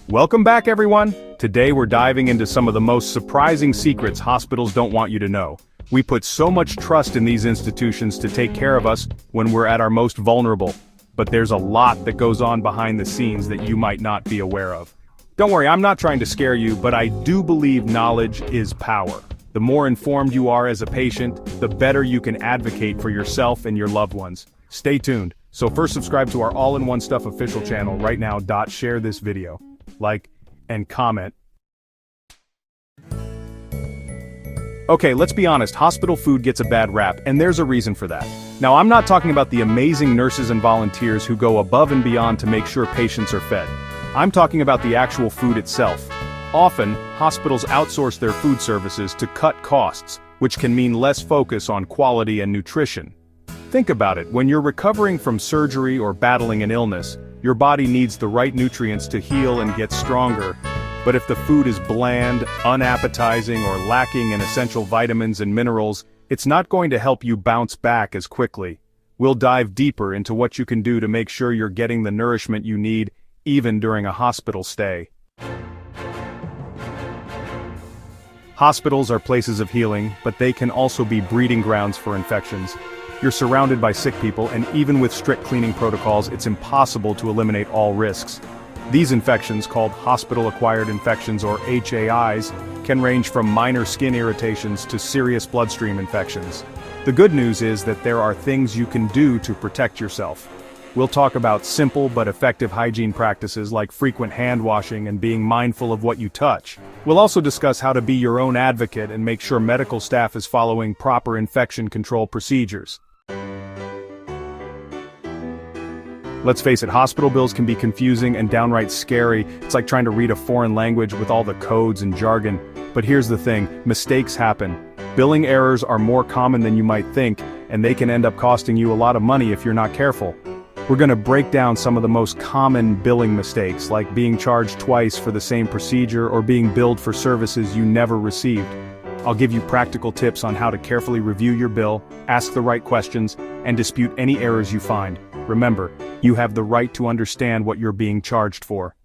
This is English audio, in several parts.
Welcome back, everyone! Today we're diving into some of the most surprising secrets hospitals don't want you to know. We put so much trust in these institutions to take care of us when we're at our most vulnerable. But there's a lot that goes on behind the scenes that you might not be aware of. Don't worry, I'm not trying to scare you, but I do believe knowledge is power. The more informed you are as a patient, the better you can advocate for yourself and your loved ones. Stay tuned. So first, subscribe to our All-in-One Stuff official channel right now. Share this video, like, and comment. Okay, let's be honest, hospital food gets a bad rap, and there's a reason for that. Now, I'm not talking about the amazing nurses and volunteers who go above and beyond to make sure patients are fed. I'm talking about the actual food itself. Often, hospitals outsource their food services to cut costs, which can mean less focus on quality and nutrition. Think about it, when you're recovering from surgery or battling an illness, your body needs the right nutrients to heal and get stronger. But if the food is bland, unappetizing, or lacking in essential vitamins and minerals, it's not going to help you bounce back as quickly. We'll dive deeper into what you can do to make sure you're getting the nourishment you need, even during a hospital stay. Hospitals are places of healing, but they can also be breeding grounds for infections. You're surrounded by sick people, and even with strict cleaning protocols, it's impossible to eliminate all risks. These infections, called hospital-acquired infections or HAIs, can range from minor skin irritations to serious bloodstream infections. The good news is that there are things you can do to protect yourself. We'll talk about simple but effective hygiene practices like frequent hand washing and being mindful of what you touch. We'll also discuss how to be your own advocate and make sure medical staff is following proper infection control procedures. Let's face it, hospital bills can be confusing and downright scary. It's like trying to read a foreign language with all the codes and jargon. But here's the thing, mistakes happen. Billing errors are more common than you might think, and they can end up costing you a lot of money if you're not careful. We're going to break down some of the most common billing mistakes, like being charged twice for the same procedure or being billed for services you never received. I'll give you practical tips on how to carefully review your bill, ask the right questions, and dispute any errors you find. Remember, you have the right to understand what you're being charged for.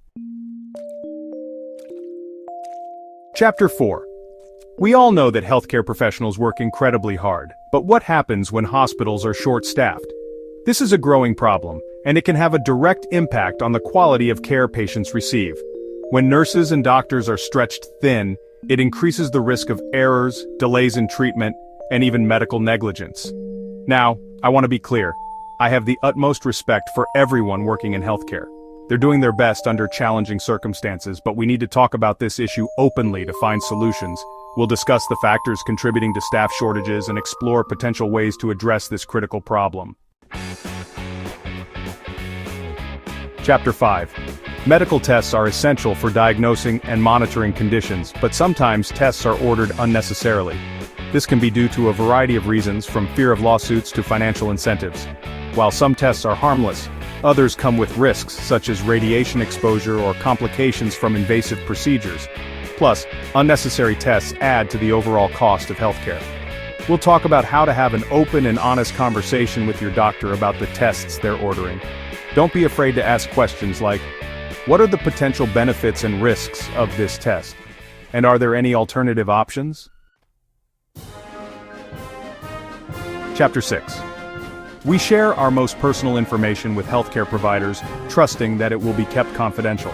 Chapter 4. We all know that healthcare professionals work incredibly hard, but what happens when hospitals are short-staffed? This is a growing problem, and it can have a direct impact on the quality of care patients receive. When nurses and doctors are stretched thin, it increases the risk of errors, delays in treatment, and even medical negligence. Now, I want to be clear. I have the utmost respect for everyone working in healthcare. They're doing their best under challenging circumstances, but we need to talk about this issue openly to find solutions. We'll discuss the factors contributing to staff shortages and explore potential ways to address this critical problem. Chapter 5. Medical tests are essential for diagnosing and monitoring conditions, but sometimes tests are ordered unnecessarily. This can be due to a variety of reasons, from fear of lawsuits to financial incentives. While some tests are harmless, others come with risks such as radiation exposure or complications from invasive procedures. Plus, unnecessary tests add to the overall cost of healthcare. We'll talk about how to have an open and honest conversation with your doctor about the tests they're ordering. Don't be afraid to ask questions like, what are the potential benefits and risks of this test? And are there any alternative options? Chapter 6. We share our most personal information with healthcare providers, trusting that it will be kept confidential.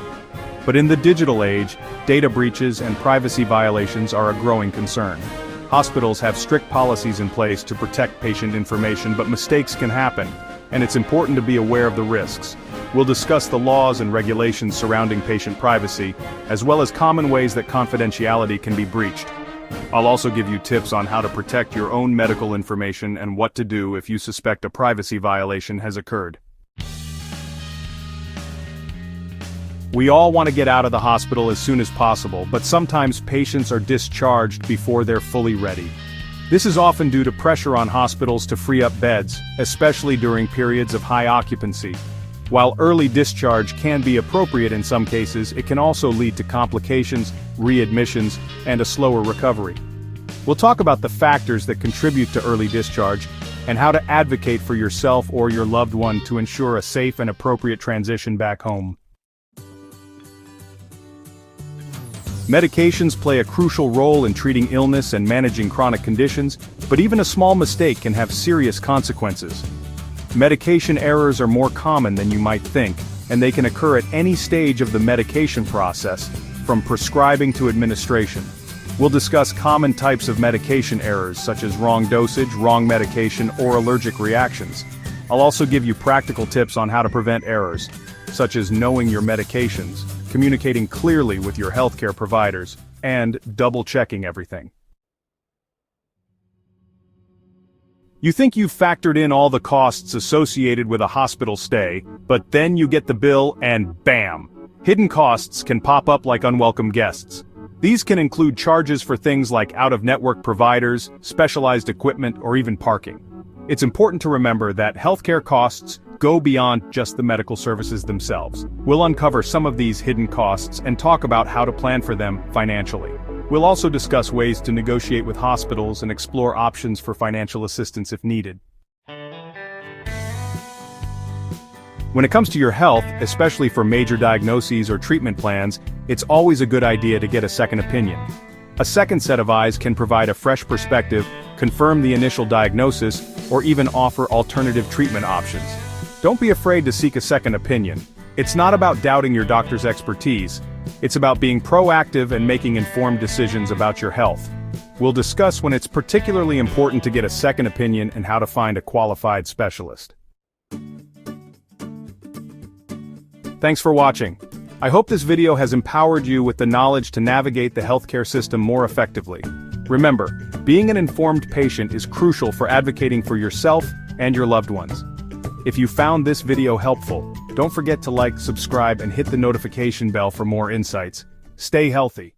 But in the digital age, data breaches and privacy violations are a growing concern. Hospitals have strict policies in place to protect patient information, but mistakes can happen, and it's important to be aware of the risks. We'll discuss the laws and regulations surrounding patient privacy, as well as common ways that confidentiality can be breached. I'll also give you tips on how to protect your own medical information and what to do if you suspect a privacy violation has occurred. We all want to get out of the hospital as soon as possible, but sometimes patients are discharged before they're fully ready. This is often due to pressure on hospitals to free up beds, especially during periods of high occupancy. While early discharge can be appropriate in some cases, it can also lead to complications, readmissions, and a slower recovery. We'll talk about the factors that contribute to early discharge and how to advocate for yourself or your loved one to ensure a safe and appropriate transition back home. Medications play a crucial role in treating illness and managing chronic conditions, but even a small mistake can have serious consequences. Medication errors are more common than you might think, and they can occur at any stage of the medication process, from prescribing to administration. We'll discuss common types of medication errors such as wrong dosage, wrong medication, or allergic reactions. I'll also give you practical tips on how to prevent errors, such as knowing your medications, communicating clearly with your healthcare providers, and double-checking everything. You think you've factored in all the costs associated with a hospital stay, but then you get the bill and bam! Hidden costs can pop up like unwelcome guests. These can include charges for things like out-of-network providers, specialized equipment, or even parking. It's important to remember that healthcare costs go beyond just the medical services themselves. We'll uncover some of these hidden costs and talk about how to plan for them financially. We'll also discuss ways to negotiate with hospitals and explore options for financial assistance if needed. When it comes to your health, especially for major diagnoses or treatment plans, it's always a good idea to get a second opinion. A second set of eyes can provide a fresh perspective, confirm the initial diagnosis, or even offer alternative treatment options. Don't be afraid to seek a second opinion. It's not about doubting your doctor's expertise. It's about being proactive and making informed decisions about your health. We'll discuss when it's particularly important to get a second opinion and how to find a qualified specialist. Thanks for watching. I hope this video has empowered you with the knowledge to navigate the healthcare system more effectively. Remember, being an informed patient is crucial for advocating for yourself and your loved ones. If you found this video helpful, don't forget to like, subscribe, and hit the notification bell for more insights. Stay healthy.